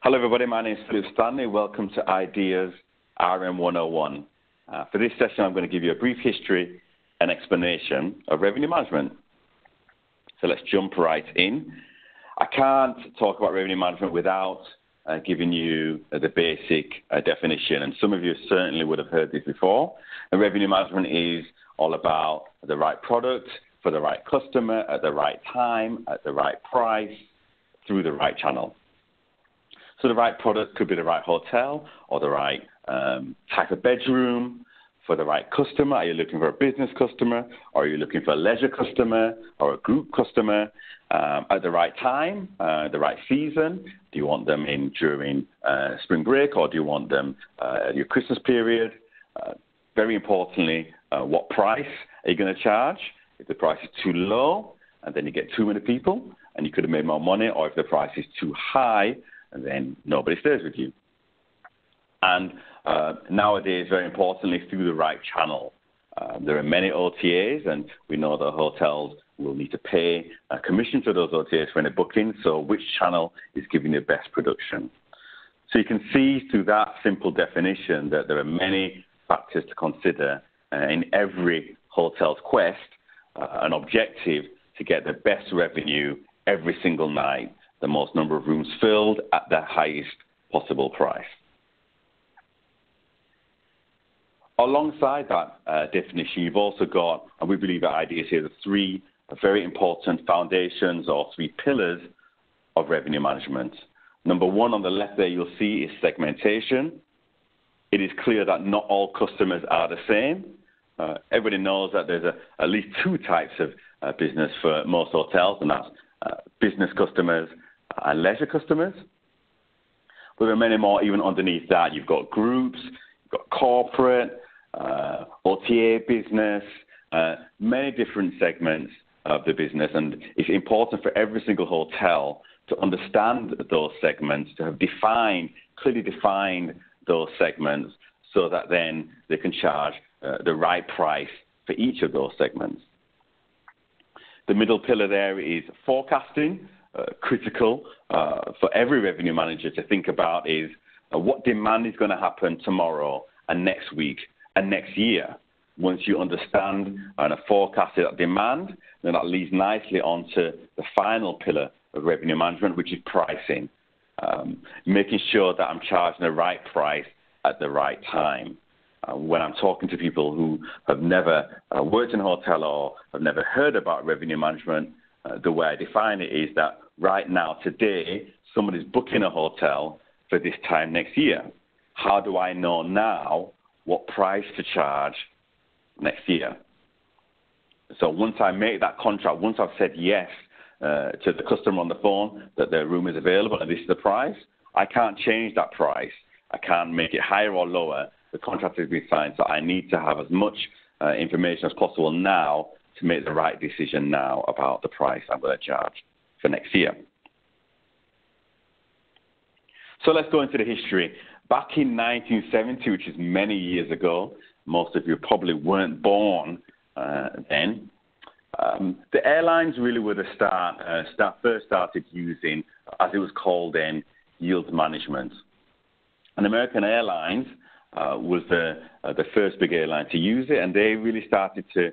Hello, everybody. My name is Philip Stanley. Welcome to Ideas RM101. For this session, I'm going to give you a brief history and explanation of revenue management. So let's jump right in. I can't talk about revenue management without giving you the basic definition, and some of you certainly would have heard this before. And revenue management is all about the right product for the right customer at the right time, at the right price, through the right channel. So the right product could be the right hotel or the right type of bedroom for the right customer. Are you looking for a business customer, or are you looking for a leisure customer or a group customer at the right time, the right season? Do you want them in during spring break, or do you want them at your Christmas period? Very importantly, what price are you going to charge? If the price is too low, and then you get too many people, and you could have made more money, or if the price is too high, and then nobody stays with you. And nowadays, very importantly, through the right channel. There are many OTAs, and we know that hotels will need to pay a commission to those OTAs when they're booking, so which channel is giving the best production? So you can see through that simple definition that there are many factors to consider in every hotel's quest, an objective to get the best revenue every single night, the most number of rooms filled at the highest possible price. Alongside that definition, you've also got, and we believe at Ideas here, the three very important foundations or three pillars of revenue management. Number one on the left there you'll see is segmentation. It is clear that not all customers are the same. Everybody knows that there's at least two types of business for most hotels, and that's business customers and leisure customers. But there are many more even underneath that. You've got groups, you've got corporate, OTA business, many different segments of the business. And it's important for every single hotel to understand those segments, to have clearly defined those segments, so that then they can charge the right price for each of those segments. The middle pillar there is forecasting. Critical for every revenue manager to think about is what demand is going to happen tomorrow and next week and next year. Once you understand and forecast that demand, then that leads nicely onto the final pillar of revenue management, which is pricing. Making sure that I'm charging the right price at the right time. When I'm talking to people who have never worked in a hotel or have never heard about revenue management, the way I define it is that right now, today, somebody's booking a hotel for this time next year. How do I know now what price to charge next year? So once I make that contract, once I've said yes to the customer on the phone that their room is available and this is the price, I can't change that price. I can't make it higher or lower. The contract has been signed, so I need to have as much information as possible now to make the right decision now about the price I'm going to charge for next year. So let's go into the history. Back in 1970, which is many years ago, most of you probably weren't born then, the airlines really were the first started using, as it was called then, yield management. And American Airlines was the first big airline to use it, and they really started to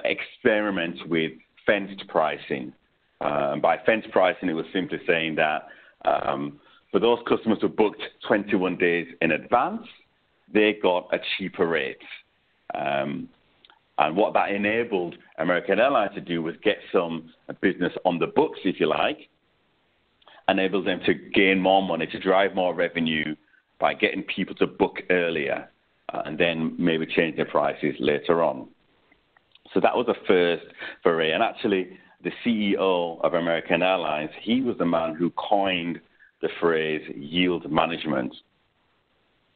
experiment with fenced pricing. By fenced pricing, it was simply saying that for those customers who booked 21 days in advance, they got a cheaper rate. And what that enabled American Airlines to do was get some business on the books, if you like, enabled them to gain more money, to drive more revenue by getting people to book earlier, and then maybe change their prices later on. So that was the first foray. And actually, the CEO of American Airlines, he was the man who coined the phrase yield management,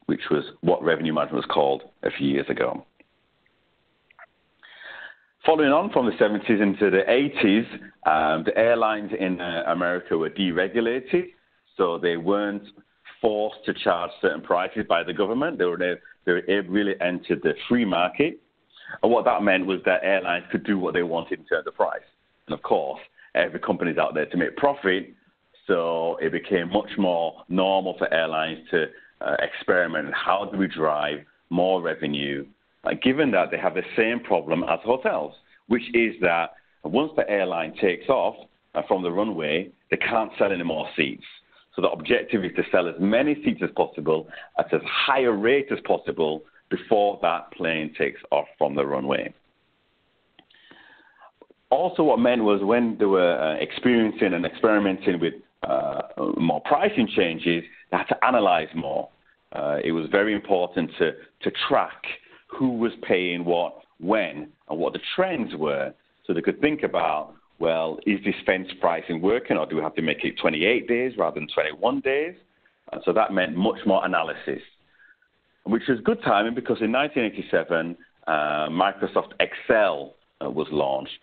which was what revenue management was called a few years ago. Following on from the 70s into the 80s, the airlines in America were deregulated, so they weren't forced to charge certain prices by the government. They really entered the free market. And what that meant was that airlines could do what they wanted in terms of price. And of course, every company is out there to make profit, So it became much more normal for airlines to experiment. How do we drive more revenue, given that they have the same problem as hotels, which is that once the airline takes off from the runway, they can't sell any more seats. So the objective is to sell as many seats as possible at as high a rate as possible before that plane takes off from the runway. Also, what meant was when they were experiencing and experimenting with more pricing changes, they had to analyze more. It was very important to track who was paying what, when, and what the trends were, so they could think about, well, is this fence pricing working, or do we have to make it 28 days rather than 21 days? And so that meant much more analysis, which was good timing because in 1987, Microsoft Excel was launched.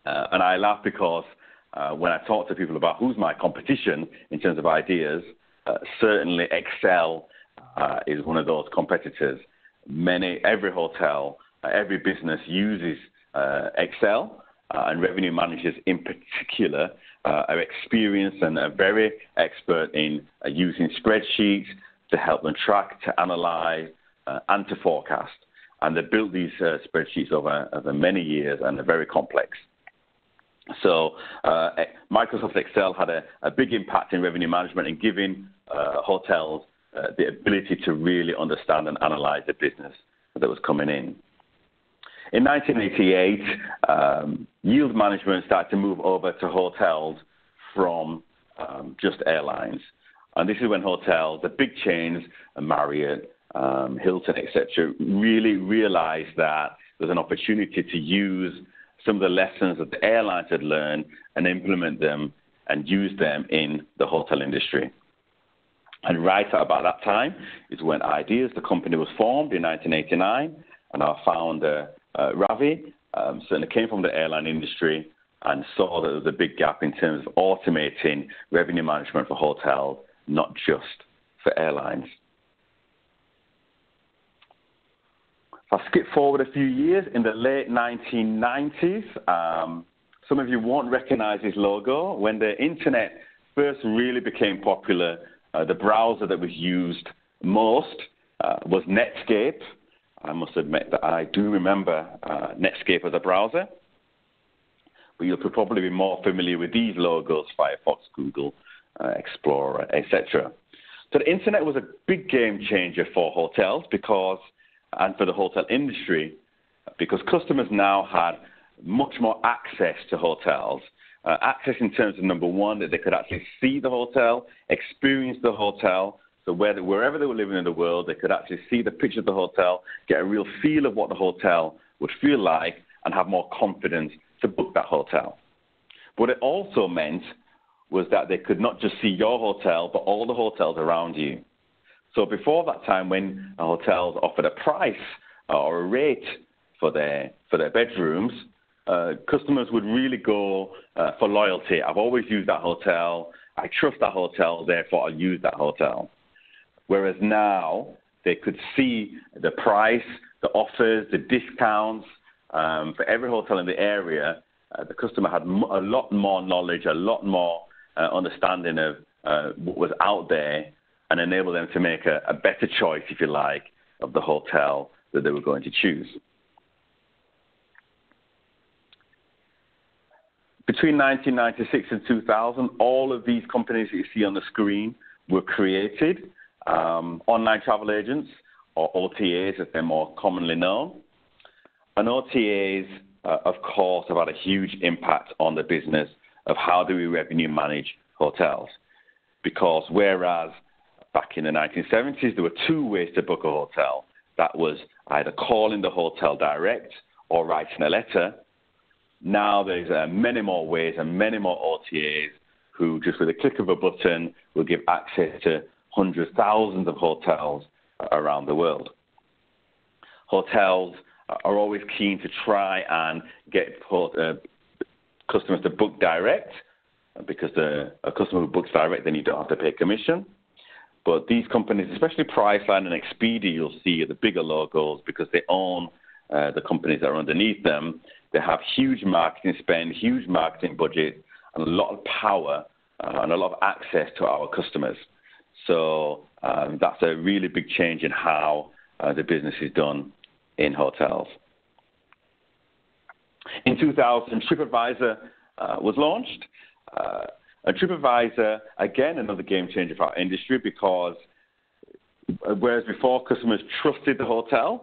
And I laugh because when I talk to people about who's my competition in terms of ideas, certainly Excel is one of those competitors. Every hotel, every business uses Excel, and revenue managers in particular are experienced and are very expert in using spreadsheets to help them track, to analyze, and to forecast. And they built these spreadsheets over many years, and they're very complex. So Microsoft Excel had a big impact in revenue management and giving hotels the ability to really understand and analyze the business that was coming in. In 1988, yield management started to move over to hotels from just airlines. And this is when hotels, the big chains, Marriott, Hilton, etc., really realized that there's an opportunity to use some of the lessons that the airlines had learned and implement them and use them in the hotel industry. And right about that time is when Ideas, the company, was formed in 1989, and our founder, Ravi, certainly came from the airline industry and saw that there was a big gap in terms of automating revenue management for hotels, not just for airlines. I'll skip forward a few years. In the late 1990s, some of you won't recognize his logo. When the internet first really became popular, the browser that was used most was Netscape. I must admit that I do remember Netscape as a browser, but you'll probably be more familiar with these logos: Firefox, Google, Explorer, etc. So the internet was a big game changer for hotels and for the hotel industry, because customers now had much more access to hotels. Access in terms of, number one, that they could actually see the hotel, experience the hotel. So wherever they were living in the world, they could actually see the picture of the hotel, get a real feel of what the hotel would feel like, and have more confidence to book that hotel. What it also meant was that they could not just see your hotel, but all the hotels around you. So before that time, when hotels offered a price or a rate for their bedrooms, customers would really go for loyalty. I've always used that hotel. I trust that hotel, therefore I'll use that hotel. Whereas now they could see the price, the offers, the discounts for every hotel in the area. The customer had a lot more knowledge, a lot more understanding of what was out there, and enable them to make a better choice, if you like, of the hotel that they were going to choose. Between 1996 and 2000, all of these companies that you see on the screen were created. Online travel agents, or OTAs as they're more commonly known. And OTAs, of course, have had a huge impact on the business of how do we revenue manage hotels. Because whereas back in the 1970s, there were two ways to book a hotel. That was either calling the hotel direct or writing a letter. Now there's many more ways and many more OTAs who, just with a click of a button, will give access to hundreds, thousands of hotels around the world. Hotels are always keen to try and get customers to book direct, because a customer who books direct, then you don't have to pay commission. But these companies, especially Priceline and Expedia, you'll see the bigger logos because they own the companies that are underneath them. They have huge marketing spend, huge marketing budget, and a lot of power and a lot of access to our customers. So that's a really big change in how the business is done in hotels. In 2000, TripAdvisor was launched. And TripAdvisor, again, another game changer for our industry, because whereas before customers trusted the hotel's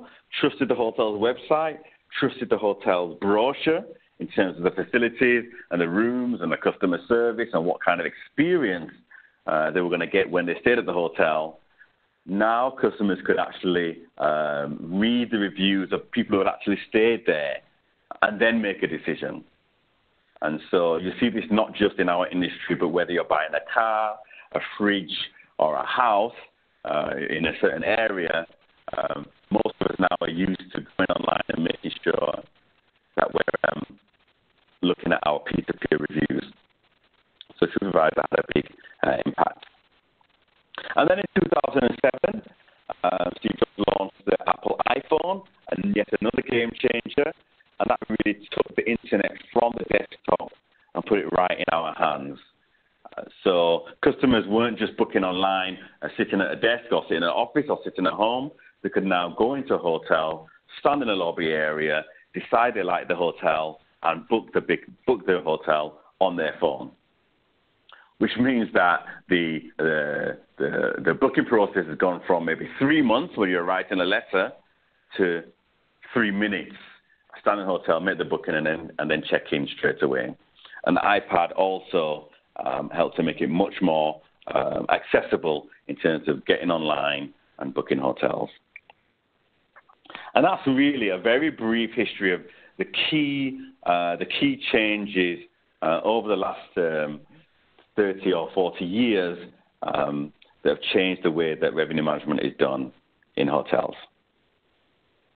website, trusted the hotel's brochure in terms of the facilities and the rooms and the customer service and what kind of experience they were going to get when they stayed at the hotel, now customers could actually read the reviews of people who had actually stayed there and then make a decision. And so you see this not just in our industry, but whether you're buying a car, a fridge, or a house in a certain area, most of us now are used to going online and making sure that we're looking at our peer-to-peer reviews. So TripAdvisor had a big impact. And then in 2007, Steve Jobs launched the Apple iPhone, and yet another game changer. And that really took the internet from the desktop and put it right in our hands. So customers weren't just booking online, sitting at a desk or sitting in an office or sitting at home. They could now go into a hotel, stand in a lobby area, decide they like the hotel, and book the hotel on their phone. Which means that the booking process has gone from maybe 3 months where you're writing a letter to 3 minutes. Stand in a hotel, make the booking, and then check in straight away. And the iPad also helped to make it much more accessible in terms of getting online and booking hotels. And that's really a very brief history of the key changes over the last 30 or 40 years that have changed the way that revenue management is done in hotels.